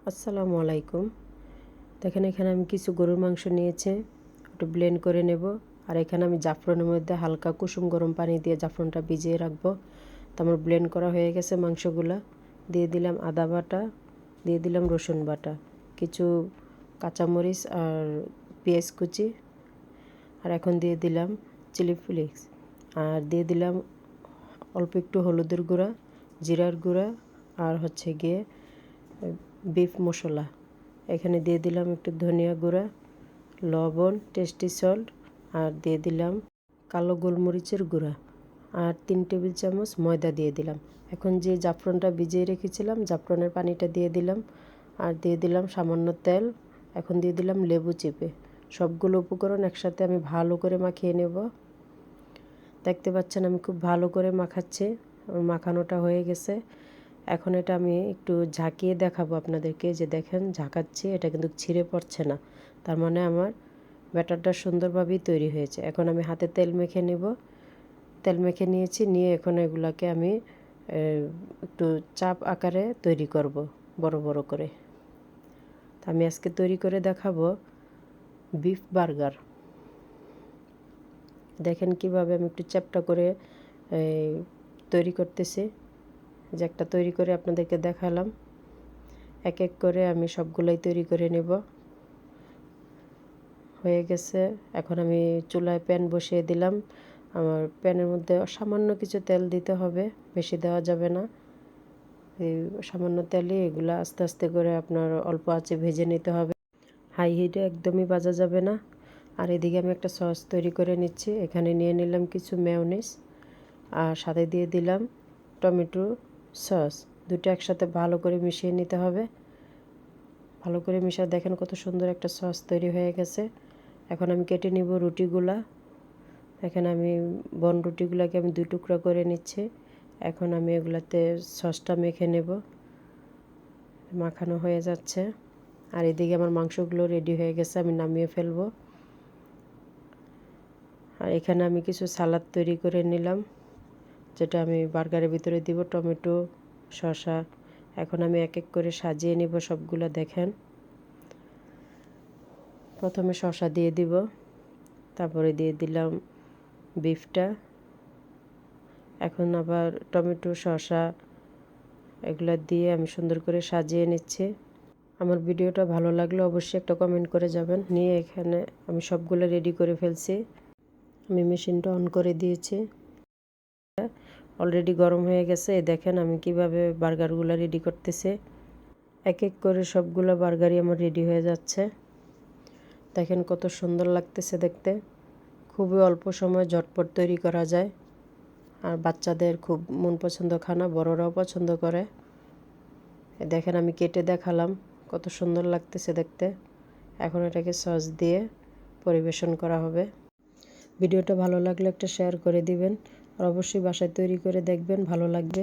আসসালামু আলাইকুম। দেখেন এখানে আমি কিছু গরুর মাংস নিয়েছি, একটু ব্লেন্ড করে নেব। আর এখানে আমি জাফরানের মধ্যে হালকা কুসুম গরম পানি দিয়ে জাফরানটা ভিজিয়ে রাখবো। তো আমার ব্লেন্ড করা হয়ে গেছে মাংসগুলা। দিয়ে দিলাম আদা বাটা, দিয়ে দিলাম রসুন বাটা, কিছু কাঁচামরিচ আর পেঁয়াজ কুচি, আর এখন দিয়ে দিলাম চিলি ফ্লেক্স, আর দিয়ে দিলাম অল্প একটু হলুদের গুঁড়া, জিরার গুঁড়া, আর হচ্ছে গিয়ে বিফ মশলা। এখানে দিয়ে দিলাম একটু ধনিয়া গুঁড়া, লবণ, টেস্টি সল্ট, আর দিয়ে দিলাম কালো গোলমরিচের গুঁড়া, আর 3 টেবিল চামচ ময়দা দিয়ে দিলাম। এখন যে জাফরানটা ভিজিয়ে রেখেছিলাম, জাফরানের পানিটা দিয়ে দিলাম, আর দিয়ে দিলাম সামান্য তেল। এখন দিয়ে দিলাম লেবু চিপে। সবগুলো উপকরণ একসাথে আমি ভালো করে মাখিয়ে নেব। দেখতে পাচ্ছেন আমি খুব ভালো করে মাখাচ্ছি, মাখানোটা হয়ে গেছে। এখন এটা আমি একটু ঝাঁকিয়ে দেখাবো আপনাদেরকে, যে দেখেন ঝাঁকাচ্ছি, এটা কিন্তু ছিঁড়ে পড়ছে না, তার মানে আমার ব্যাটারটা সুন্দরভাবেই তৈরি হয়েছে। এখন আমি হাতে তেল মেখে নেব। তেল মেখে নিয়েছি, নিয়ে এখন এগুলাকে আমি একটু চাপ আকারে তৈরি করব, বড় বড় করে। তা আমি আজকে তৈরি করে দেখাবো বিফ বার্গার। দেখেন কিভাবে আমি একটু চ্যাপ্টা করে তৈরি করতেছি, যে একটা তৈরি করে আপনাদেরকে দেখালাম। এক এক করে আমি সবগুলোই তৈরি করে নেব। হয়ে গেছে। এখন আমি চুলায় প্যান বসিয়ে দিলাম। আমার প্যানের মধ্যে সামান্য কিছু তেল দিতে হবে, বেশি দেওয়া যাবে না। এই সামান্য তেলে এগুলো আস্তে আস্তে করে আপনার অল্প আঁচে ভেজে নিতে হবে, হাই হিটে একদমই ভাজা যাবে না। আর এদিকে আমি একটা সস তৈরি করে নিচ্ছি। এখানে নিয়ে নিলাম কিছু মেয়োনিজ, আর সাথে দিয়ে দিলাম টমেটো সস। দুটো একসাথে ভালো করে মিশিয়ে নিতে হবে। ভালো করে মিশিয়ে দেখেন কত সুন্দর একটা সস তৈরি হয়ে গেছে। এখন আমি কেটে নিব রুটিগুলা। এখানে আমি বন রুটিগুলোকে আমি 2 টুকরা করে নিচ্ছি। এখন আমি এগুলাতে সসটা মেখে নেব। মাখানো হয়ে যাচ্ছে, আর এদিকে আমার মাংসগুলো রেডি হয়ে গেছে, আমি নামিয়ে ফেলবো। আর এখানে আমি কিছু সালাদ তৈরি করে নিলাম, যেটা আমি বার্গারের ভিতরে দিব, টমেটো, শসা। এখন আমি এক এক করে সাজিয়ে নিব সবগুলো। দেখেন প্রথমে শসা দিয়ে দিব, তারপরে দিয়ে দিলাম বিফটা, এখন আবার টমেটো, শসা এগুলো দিয়ে আমি সুন্দর করে সাজিয়ে নিচ্ছি। আমার ভিডিওটা ভালো লাগলে অবশ্যই একটা কমেন্ট করে যাবেন। নিয়ে এখানে আমি সবগুলো রেডি করে ফেলছি। আমি মেশিনটা অন করে দিয়েছি, অলরেডি গরম হয়ে গেছে। দেখেন আমি কিভাবে বার্গারগুলো রেডি করতেছি। এক এক করে সবগুলো বার্গারই আমার রেডি হয়ে যাচ্ছে। দেখেন কত সুন্দর লাগতেছে দেখতে। খুবই অল্প সময় ঝটপট তৈরি করা যায়, আর বাচ্চাদের খুব মন পছন্দ খানা, বড়রাও পছন্দ করে। দেখেন আমি কেটে দেখালাম, কত সুন্দর লাগতেছে দেখতে। এখন এটাকে সস দিয়ে পরিবেশন করা হবে। ভিডিওটা ভালো লাগলে একটা শেয়ার করে দিবেন, আর অবশ্যই বাসায় তৈরি করে দেখবেন, ভালো লাগবে।